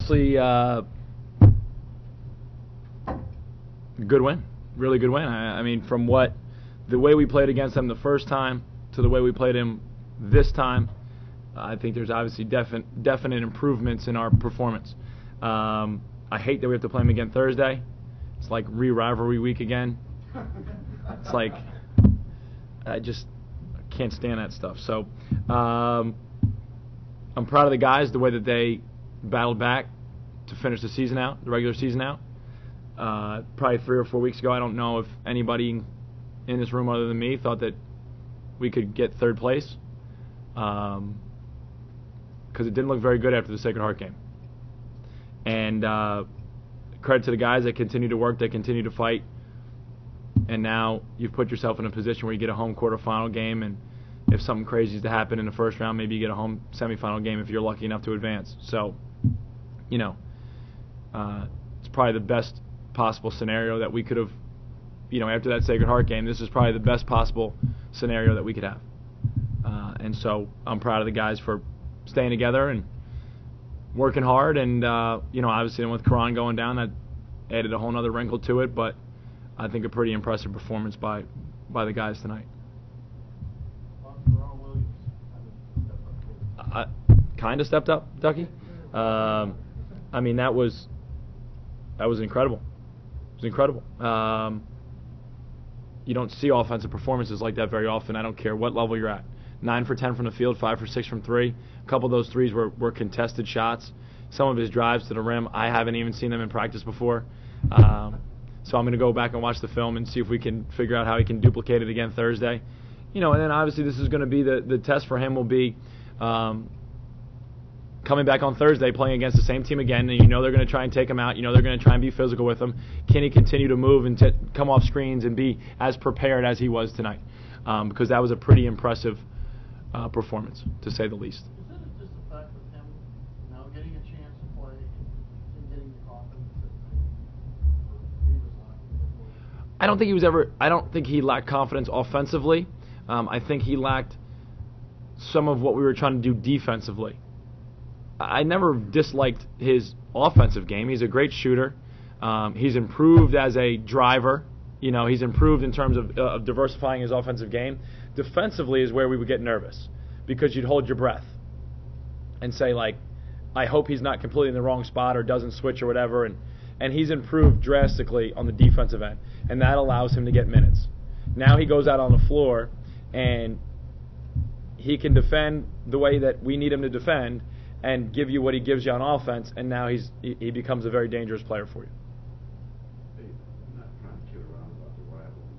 honestly, good win. Really good win. I mean, from the way we played against them the first time to the way we played him this time, I think there's obviously definite improvements in our performance. I hate that we have to play them again Thursday. It's like rivalry week again. It's like I just can't stand that stuff. So I'm proud of the guys, the way that they battled back to finish the season out, the regular season out. Probably 3 or 4 weeks ago, I don't know if anybody in this room other than me thought that we could get third place, because it didn't look very good after the Sacred Heart game. And credit to the guys that continue to work, that continue to fight, and now you've put yourself in a position where you get a home quarterfinal game, and if something crazy is to happen in the first round, maybe you get a home semifinal game if you're lucky enough to advance. So, it's probably the best possible scenario that we could have, after that Sacred Heart game, this is probably the best possible scenario that we could have. And so I'm proud of the guys for staying together and working hard. And, obviously with Karan going down, that added a whole other wrinkle to it. But I think a pretty impressive performance by the guys tonight. Kind of stepped up, Ducky. I mean, that was incredible. It was incredible. You don't see offensive performances like that very often. I don't care what level you're at. 9 for 10 from the field, 5 for 6 from 3. A couple of those threes were contested shots. Some of his drives to the rim, I haven't even seen them in practice before. So I'm going to go back and watch the film and see if we can figure out how he can duplicate it again Thursday. And then obviously this is going to be the test for him will be coming back on Thursday, playing against the same team again, and they're going to try and take him out. They're going to try and be physical with him. Can he continue to move and come off screens and be as prepared as he was tonight? Because that was a pretty impressive performance, to say the least. Is it just the fact of him now getting a chance to play and getting the confidence that he was lacking? I don't think he lacked confidence offensively. I think he lacked some of what we were trying to do defensively. I never disliked his offensive game. He's a great shooter. He's improved as a driver. He's improved in terms of diversifying his offensive game. Defensively is where we would get nervous, because you'd hold your breath and say, I hope he's not completely in the wrong spot or doesn't switch or whatever. And he's improved drastically on the defensive end, and that allows him to get minutes. Now he goes out on the floor, and he can defend the way that we need him to defend and give you what he gives you on offense, and now he becomes a very dangerous player for you. Hey, I'm not trying to kid around about the rivalry,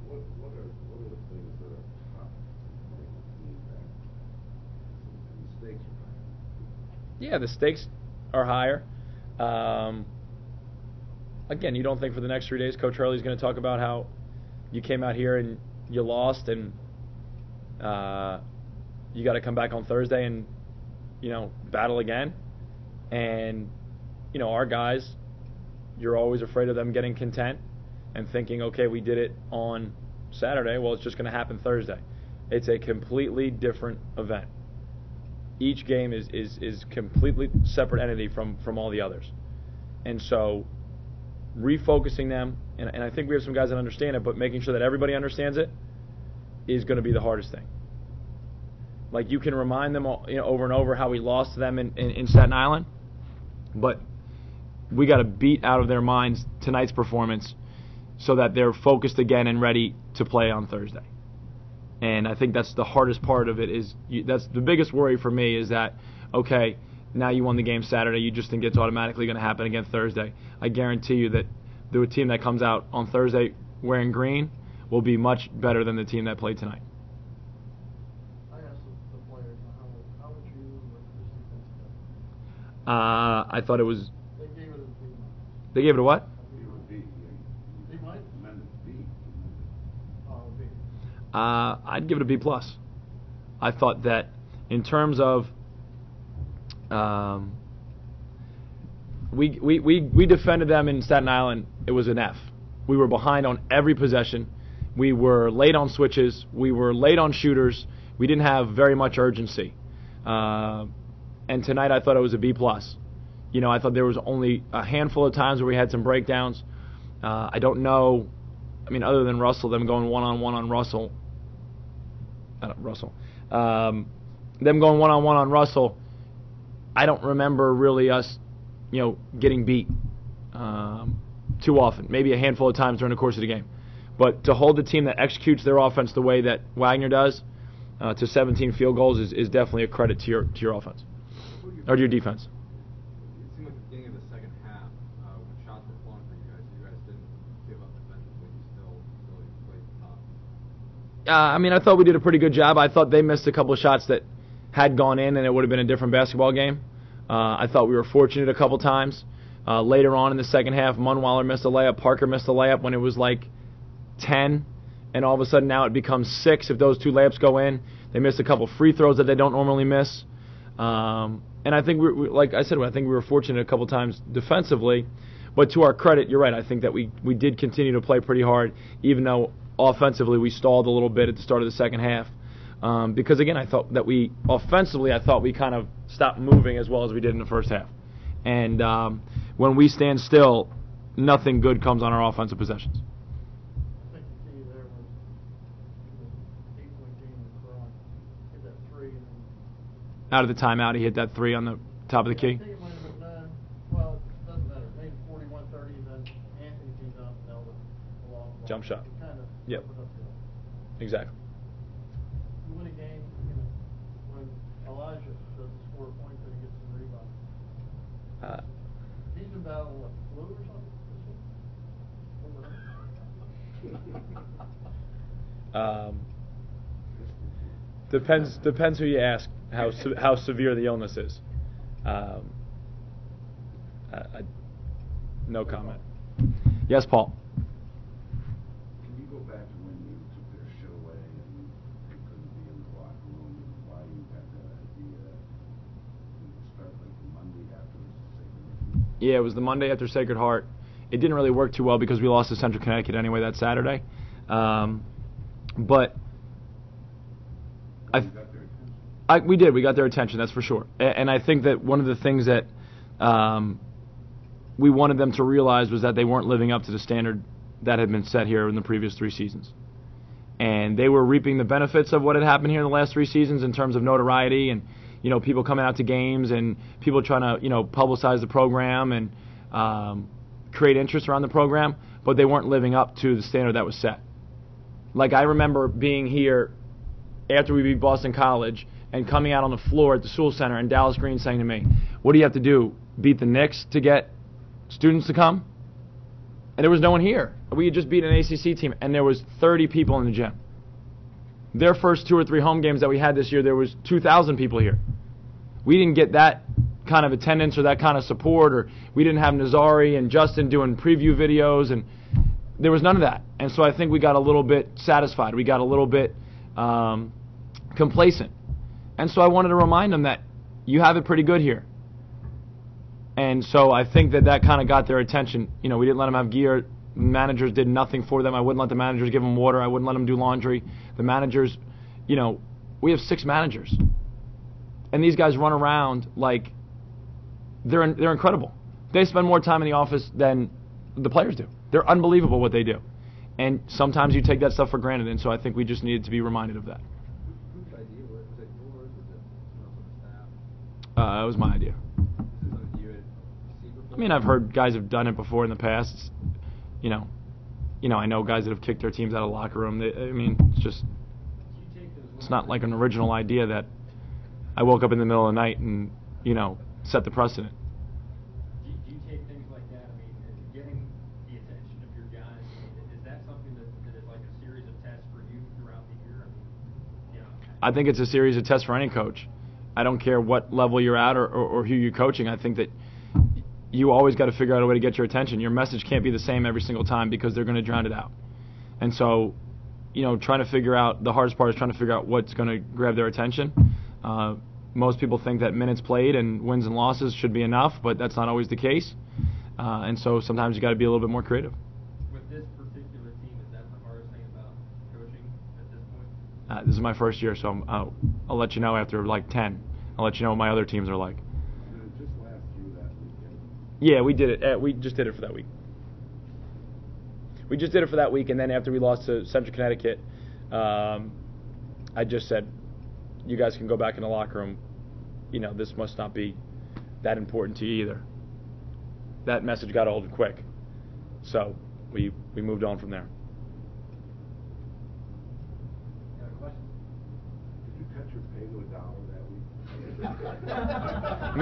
but what are the things that are making the team back? The stakes are higher. Yeah, the stakes are higher. Again, you don't think for the next 3 days Coach Hurley's going to talk about how you came out here and you lost, and you got to come back on Thursday and battle again. And our guys, you're always afraid of them getting content and thinking, okay, we did it on Saturday, well, it's just going to happen Thursday. It's a completely different event. Each game is completely separate entity from all the others. And so refocusing them, and I think we have some guys that understand it, but making sure that everybody understands it is going to be the hardest thing. You can remind them over and over how we lost to them in Staten Island, but we got to beat out of their minds tonight's performance so that they're focused again and ready to play on Thursday. And I think that's the hardest part of it. That's the biggest worry for me, is that, okay, now you won the game Saturday, you just think it's automatically going to happen again Thursday. I guarantee you that the team that comes out on Thursday wearing green will be much better than the team that played tonight. I thought it was. They gave it a B. They gave it a what? B. B might? B. Oh, B. I'd give it a B+. I thought that in terms of we defended them in Staten Island, it was an F. We were behind on every possession. We were late on switches. We were late on shooters. We didn't have very much urgency. And tonight I thought it was a B+. I thought there was only a handful of times where we had some breakdowns. I don't know. I mean, other than Russell, them going one-on-one on Russell. Them going one-on-one on Russell, I don't remember really us, getting beat too often. Maybe a handful of times during the course of the game. But to hold the team that executes their offense the way that Wagner does to 17 field goals is definitely a credit to your offense or to your defense. It seemed like the beginning of the second half, when shots were flowing for you guys didn't give up defensively. You still really played tough. I thought we did a pretty good job. I thought they missed a couple of shots that had gone in, and it would have been a different basketball game. I thought we were fortunate a couple times. Later on in the second half, Munwaller missed a layup, Parker missed a layup when it was like 10, and all of a sudden now it becomes 6 if those 2 layups go in. They missed a couple free throws that they don't normally miss. And I think, like I said, I think we were fortunate a couple times defensively. But to our credit, you're right, I think that we did continue to play pretty hard, even though offensively we stalled a little bit at the start of the second half. Because, again, I thought that we kind of stopped moving as well as we did in the first half. And when we stand still, nothing good comes on our offensive possessions. I think the key there was 8-point game in front, hit that 3. And Out of the timeout, he hit that 3 on the top of the key. I think it might have been 9. Well, it doesn't matter. Maybe 41-30, then Anthony came down and nailed it along the Jump shot. It kind of Yep. opened up the Exactly. You win a game, when Elijah doesn't score a point, then he gets some rebounds. He's been battling what, flu or something this week? Depends who you ask how severe the illness is. No comment. Yes, Paul. Can you go back to when you took their shit away and they couldn't be in the locker room and why you had that idea? Did it start like the Monday after the Sacred? Yeah, it was the Monday after Sacred Heart. It didn't really work too well because we lost to Central Connecticut anyway that Saturday. But we did. We got their attention, that's for sure. And I think that one of the things that we wanted them to realize was that they weren't living up to the standard that had been set here in the previous 3 seasons. And they were reaping the benefits of what had happened here in the last 3 seasons in terms of notoriety and, people coming out to games and people trying to, publicize the program and create interest around the program, but they weren't living up to the standard that was set. Like, I remember being here after we beat Boston College and coming out on the floor at the Toole Center and Dallas Green saying to me, what do you have to do, beat the Knicks to get students to come? And there was no one here. We had just beat an ACC team, and there was 30 people in the gym. Their first 2 or 3 home games that we had this year, there was 2,000 people here. We didn't get that kind of attendance or that kind of support, or we didn't have Nazari and Justin doing preview videos, and there was none of that. And so I think we got a little bit satisfied. We got a little bit complacent. And so I wanted to remind them that you have it pretty good here. And so I think that kind of got their attention. We didn't let them have gear. Managers did nothing for them. I wouldn't let the managers give them water. I wouldn't let them do laundry. The managers, we have 6 managers. And these guys run around like they're incredible. They spend more time in the office than the players do. They're unbelievable what they do. And sometimes you take that stuff for granted, and so I think we just needed to be reminded of that. Whose idea was it? Yours? Was it someone else on the staff? It was my idea. Is this something you had seen before? I've heard guys have done it before in the past. It's, I know guys that have kicked their teams out of the locker room. It's not like an original idea that I woke up in the middle of the night and, set the precedent. Do you take things like that? Getting the attention of your guys, is that something that is like a series of tests for you throughout the year? I think it's a series of tests for any coach. I don't care what level you're at or who you're coaching. I think that you always got to figure out a way to get your attention. Your message can't be the same every single time because they're going to drown it out. And so, trying to figure out, the hardest part is trying to figure out what's going to grab their attention. Most people think that minutes played and wins and losses should be enough, but that's not always the case. And so sometimes you got to be a little bit more creative. With this particular team, is that the hardest thing about coaching at this point? This is my first year, so I'll let you know after like 10. I'll let you know what my other teams are like. Just last year that weekend, Yeah, we did it. We just did it for that week. We just did it for that week, and then after we lost to Central Connecticut, I just said, you guys can go back in the locker room. You know, this must not be that important to you either. That message got old and quick. So we moved on from there. Got a question? Did you cut your pay to $1 that week?